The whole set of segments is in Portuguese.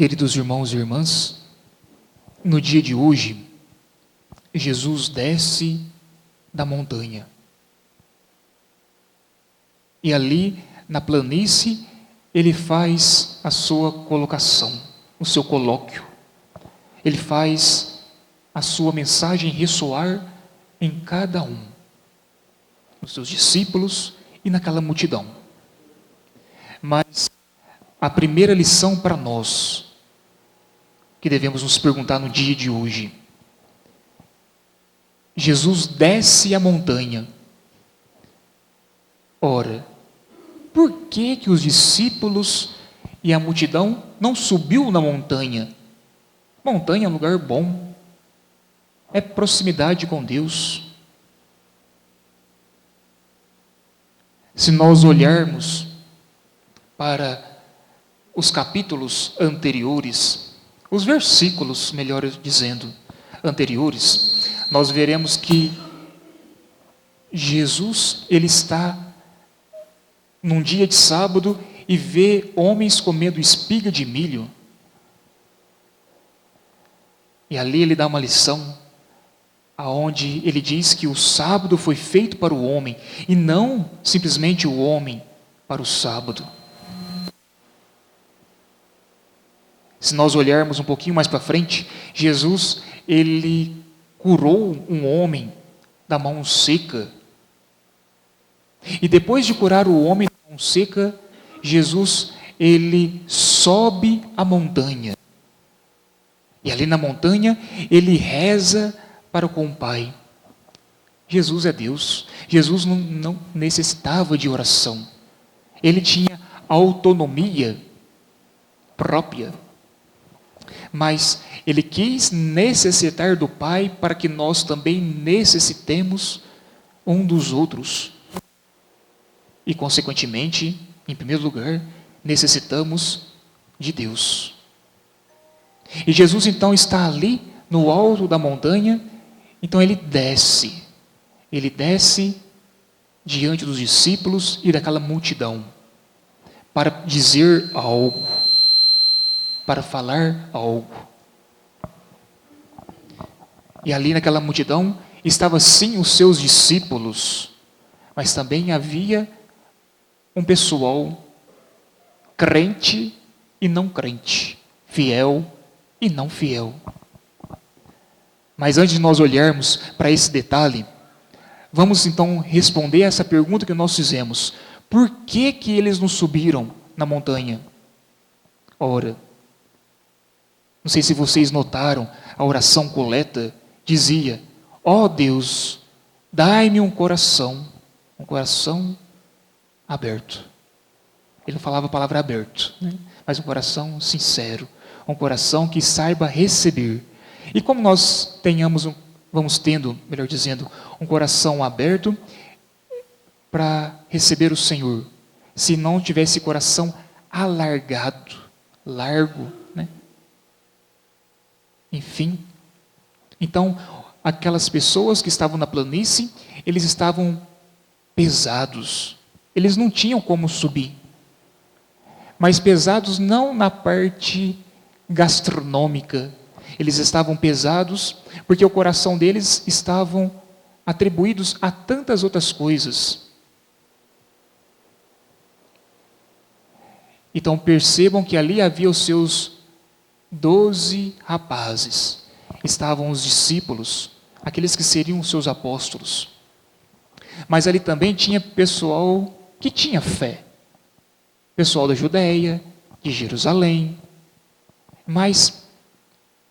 Queridos irmãos e irmãs, no dia de hoje, Jesus desce da montanha. E ali, na planície, ele faz a sua colocação, o seu colóquio. Ele faz a sua mensagem ressoar em cada um, nos seus discípulos e naquela multidão. Mas a primeira lição para nós, que devemos nos perguntar no dia de hoje: Jesus desce a montanha. Ora, por que que os discípulos e a multidão não subiu na montanha? Montanha é um lugar bom, é proximidade com Deus. Se nós olharmos para os capítulos anteriores, os versículos, melhor dizendo, anteriores, nós veremos que Jesus, ele está num dia de sábado e vê homens comendo espiga de milho. E ali ele dá uma lição, aonde ele diz que o sábado foi feito para o homem, e não simplesmente o homem para o sábado. Se nós olharmos um pouquinho mais para frente, Jesus, ele curou um homem da mão seca. E depois de curar o homem da mão seca, Jesus, ele sobe a montanha. E ali na montanha, ele reza para com o Pai. Jesus é Deus. Jesus não necessitava de oração. Ele tinha autonomia própria. Mas ele quis necessitar do Pai para que nós também necessitemos um dos outros. E, consequentemente, em primeiro lugar, necessitamos de Deus. E Jesus, então, está ali, no alto da montanha, então ele desce. Ele desce diante dos discípulos e daquela multidão, para dizer algo, para falar algo. E ali naquela multidão, estava sim os seus discípulos, mas também havia um pessoal crente e não crente, fiel e não fiel. Mas antes de nós olharmos para esse detalhe, vamos então responder essa pergunta que nós fizemos: por que que eles não subiram na montanha? Ora, não sei se vocês notaram, a oração coleta dizia: ó Deus, dai-me um coração aberto. Ele não falava a palavra aberto, né? Mas um coração sincero, um coração que saiba receber. E como nós vamos tendo, melhor dizendo, um coração aberto para receber o Senhor, se não tivesse coração alargado, largo, né? Enfim, então, aquelas pessoas que estavam na planície, eles estavam pesados, eles não tinham como subir, mas pesados não na parte gastronômica, eles estavam pesados porque o coração deles estavam atribuídos a tantas outras coisas. Então percebam que ali havia os seus 12 rapazes, estavam os discípulos, aqueles que seriam os seus apóstolos. Mas ali também tinha pessoal que tinha fé, pessoal da Judeia, de Jerusalém. Mas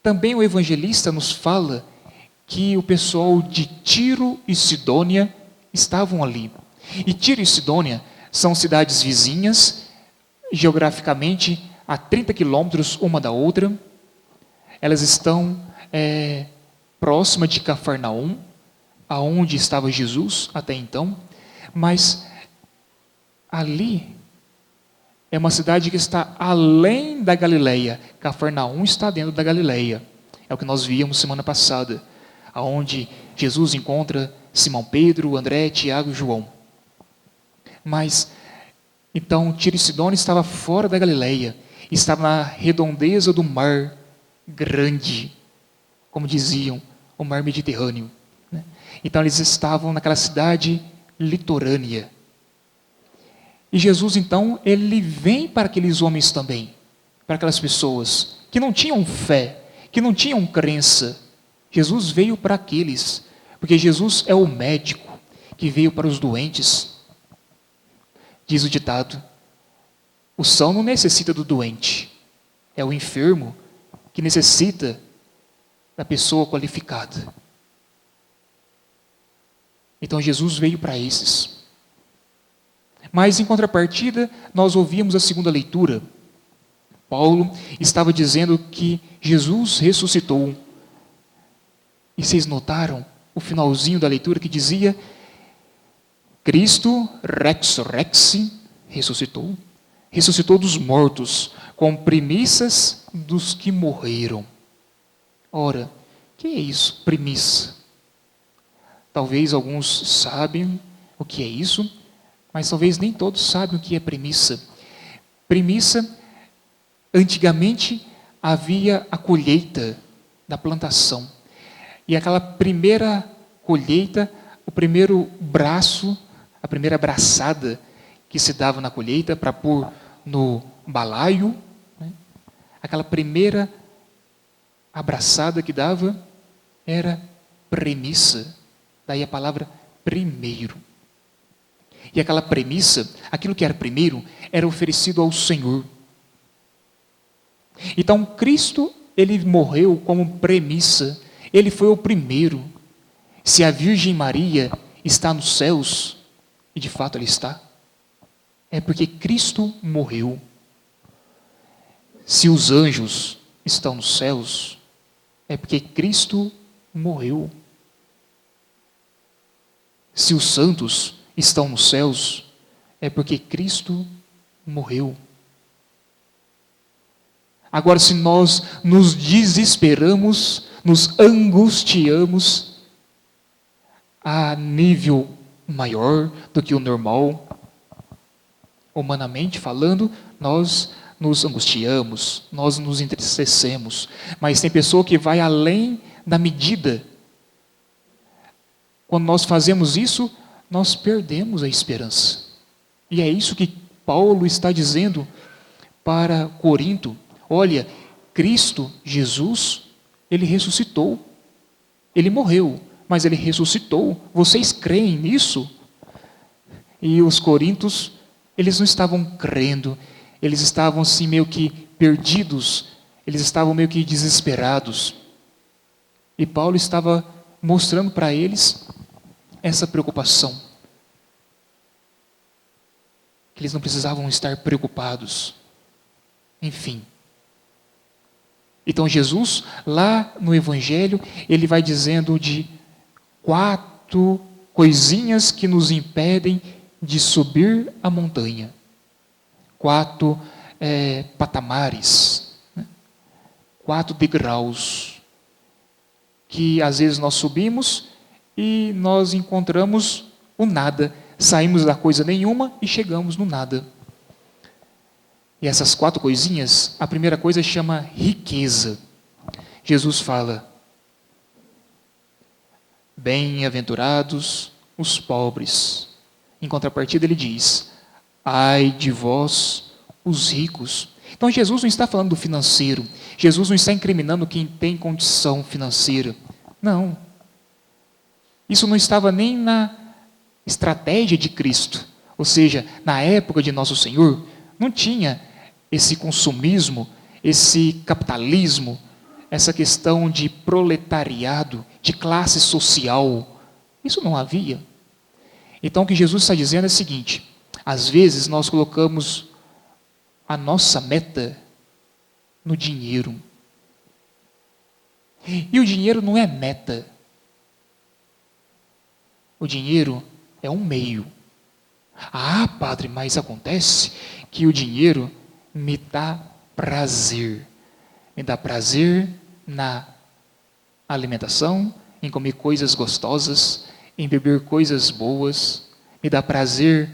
também o evangelista nos fala que o pessoal de Tiro e Sidônia estavam ali. E Tiro e Sidônia são cidades vizinhas, geograficamente a 30 quilômetros uma da outra. Elas estão próximas de Cafarnaum, aonde estava Jesus até então. Mas ali é uma cidade que está além da Galileia. Cafarnaum está dentro da Galileia. É o que nós víamos semana passada, aonde Jesus encontra Simão Pedro, André, Tiago e João. Mas, então, Tiro e Sidônia estava fora da Galileia. estava na redondeza do mar grande, como diziam, o mar Mediterrâneo, né? Então eles estavam naquela cidade litorânea. E Jesus, então, ele vem para aqueles homens também, para aquelas pessoas que não tinham fé, que não tinham crença. Jesus veio para aqueles, porque Jesus é o médico que veio para os doentes. Diz o ditado: o são não necessita do doente, é o enfermo que necessita da pessoa qualificada. Então Jesus veio para esses. Mas em contrapartida, nós ouvimos a segunda leitura. Paulo estava dizendo que Jesus ressuscitou. E vocês notaram o finalzinho da leitura que dizia: Cristo rex rexi, ressuscitou. Ressuscitou dos mortos, com primícias dos que morreram. Ora, o que é isso, primícia? Talvez alguns sabem o que é isso, mas talvez nem todos sabem o que é premissa. Premissa, antigamente havia a colheita da plantação. E aquela primeira colheita, o primeiro braço, a primeira braçada que se dava na colheita para pôr no balaio, né? Aquela primeira abraçada que dava era premissa. Daí a palavra primeiro. E aquela premissa, aquilo que era primeiro, era oferecido ao Senhor. Então Cristo, ele morreu como premissa. Ele foi o primeiro. Se a Virgem Maria está nos céus, e de fato ela está, é porque Cristo morreu. Se os anjos estão nos céus, é porque Cristo morreu. Se os santos estão nos céus, é porque Cristo morreu. Agora, se nós nos desesperamos, nos angustiamos a nível maior do que o normal, humanamente falando, nós nos angustiamos, nós nos entristecemos. Mas tem pessoa que vai além da medida. Quando nós fazemos isso, nós perdemos a esperança. E é isso que Paulo está dizendo para Corinto. Olha, Cristo, Jesus, ele ressuscitou. Ele morreu, mas ele ressuscitou. Vocês creem nisso? E os coríntios, eles não estavam crendo. Eles estavam assim meio que perdidos. Eles estavam meio que desesperados. E Paulo estava mostrando para eles essa preocupação. Que eles não precisavam estar preocupados. Enfim. Então Jesus, lá no Evangelho, ele vai dizendo de 4 coisinhas que nos impedem de subir a montanha. 4 patamares, né? 4 degraus, que às vezes nós subimos e nós encontramos o nada, saímos da coisa nenhuma e chegamos no nada. E essas 4 coisinhas, a primeira coisa chama riqueza. Jesus fala: bem-aventurados os pobres. Em contrapartida ele diz: ai de vós os ricos. Então Jesus não está falando do financeiro. Jesus não está incriminando quem tem condição financeira. Não. Isso não estava nem na estratégia de Cristo. Ou seja, na época de Nosso Senhor, não tinha esse consumismo, esse capitalismo, essa questão de proletariado, de classe social. Isso não havia. Então o que Jesus está dizendo é o seguinte: às vezes nós colocamos a nossa meta no dinheiro. E o dinheiro não é meta. O dinheiro é um meio. Ah, padre, mas acontece que o dinheiro me dá prazer. Me dá prazer na alimentação, em comer coisas gostosas, em beber coisas boas. Me dá prazer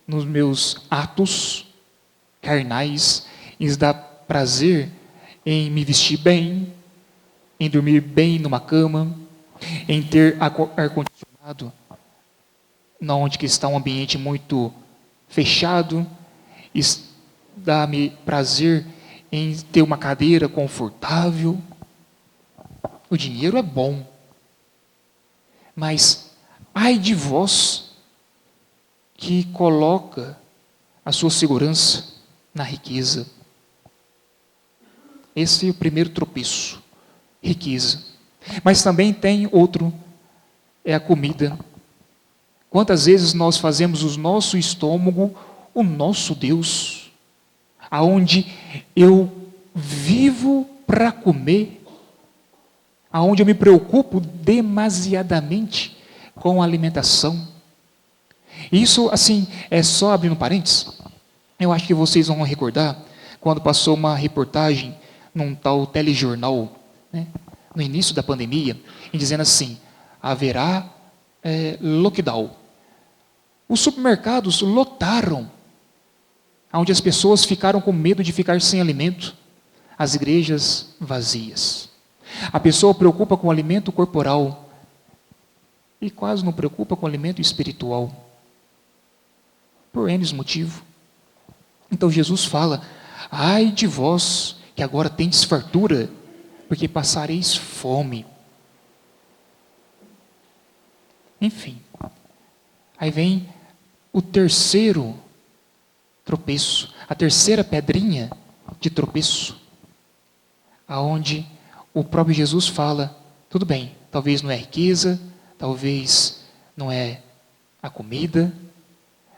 nos meus atos carnais. prazer em me vestir bem, em dormir bem numa cama, em ter ar-condicionado, onde que está um ambiente muito fechado, dá-me prazer em ter uma cadeira confortável. O dinheiro é bom, mas ai de vós que coloca a sua segurança na riqueza. Esse é o primeiro tropeço, riqueza. Mas também tem outro, é a comida. Quantas vezes nós fazemos o nosso estômago o nosso Deus, aonde eu vivo para comer, aonde eu me preocupo demasiadamente com a alimentação. Isso, assim, é só abrindo parênteses. Eu acho que vocês vão recordar quando passou uma reportagem num tal telejornal, né, no início da pandemia, e dizendo assim: haverá lockdown. Os supermercados lotaram, onde as pessoas ficaram com medo de ficar sem alimento, as igrejas vazias. A pessoa preocupa com o alimento corporal e quase não preocupa com o alimento espiritual, por N motivos. Então Jesus fala: ai de vós que agora tendes fartura, porque passareis fome. Enfim, aí vem o terceiro tropeço, a terceira pedrinha de tropeço, aonde o próprio Jesus fala: tudo bem, talvez não é a riqueza, talvez não é a comida,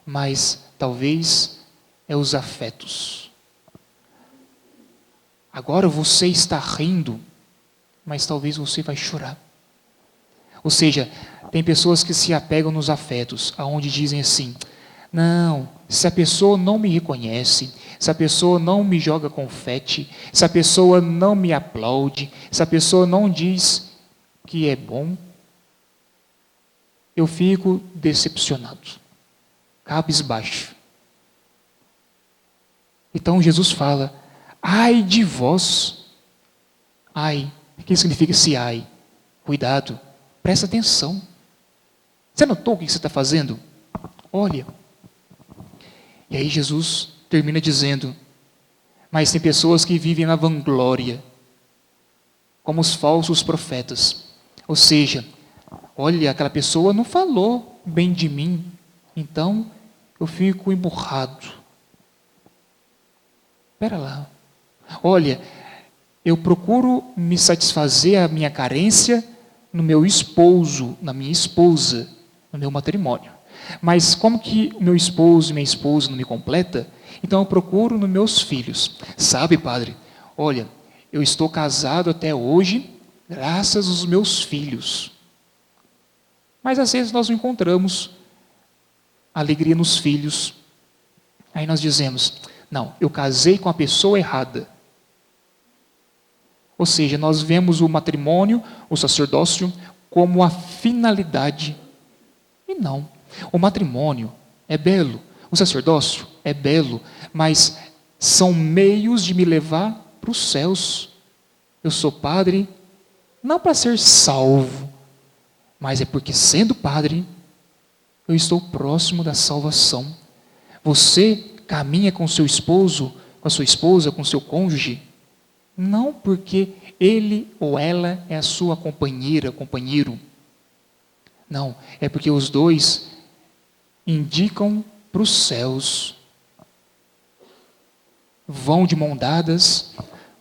mas talvez é os afetos. Agora você está rindo, mas talvez você vai chorar. Ou seja, tem pessoas que se apegam nos afetos, aonde dizem assim: não, se a pessoa não me reconhece, se a pessoa não me joga confete, se a pessoa não me aplaude, se a pessoa não diz que é bom, eu fico decepcionado, cabisbaixo. Então Jesus fala: ai de vós. Ai, o que significa esse ai? Cuidado, presta atenção. Você notou o que você está fazendo? Olha. E aí Jesus termina dizendo: mas tem pessoas que vivem na vanglória, como os falsos profetas. Ou seja, olha, aquela pessoa não falou bem de mim, então eu fico emburrado. Espera lá. Olha, eu procuro me satisfazer a minha carência no meu esposo, na minha esposa, no meu matrimônio. Mas como que o meu esposo e minha esposa não me completa, então eu procuro nos meus filhos. Sabe, padre, olha, eu estou casado até hoje graças aos meus filhos. Mas às vezes nós não encontramos alegria nos filhos. Aí nós dizemos: não, eu casei com a pessoa errada. Ou seja, nós vemos o matrimônio, o sacerdócio, como a finalidade. E não. O matrimônio é belo, o sacerdócio é belo, mas são meios de me levar para os céus. Eu sou padre não para ser salvo, mas é porque, sendo padre, eu estou próximo da salvação. Você caminha com seu esposo, com a sua esposa, com seu cônjuge, não porque ele ou ela é a sua companheira, companheiro. Não, é porque os dois indicam para os céus. Vão de mão dadas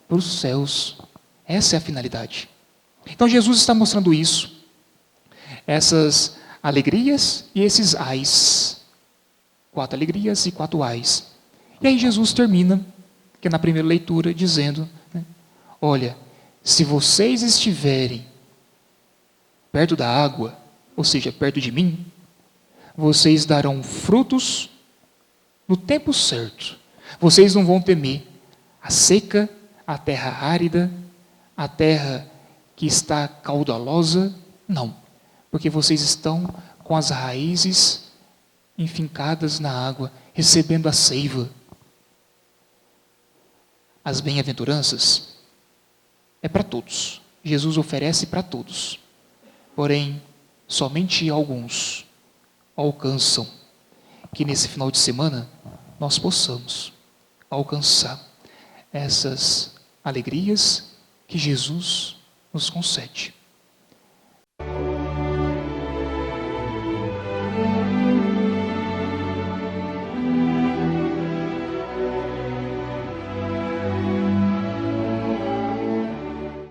para os céus. Essa é a finalidade. Então Jesus está mostrando isso. Essas alegrias e esses ais. 4 alegrias e 4 ais. E aí Jesus termina, que é na primeira leitura, dizendo, né, olha, se vocês estiverem perto da água, ou seja, perto de mim, vocês darão frutos no tempo certo. Vocês não vão temer a seca, a terra árida, a terra que está caudalosa, não. Porque vocês estão com as raízes enfincadas na água, recebendo a seiva. As bem-aventuranças é para todos. Jesus oferece para todos. Porém, somente alguns alcançam. Que nesse final de semana nós possamos alcançar essas alegrias que Jesus nos concede.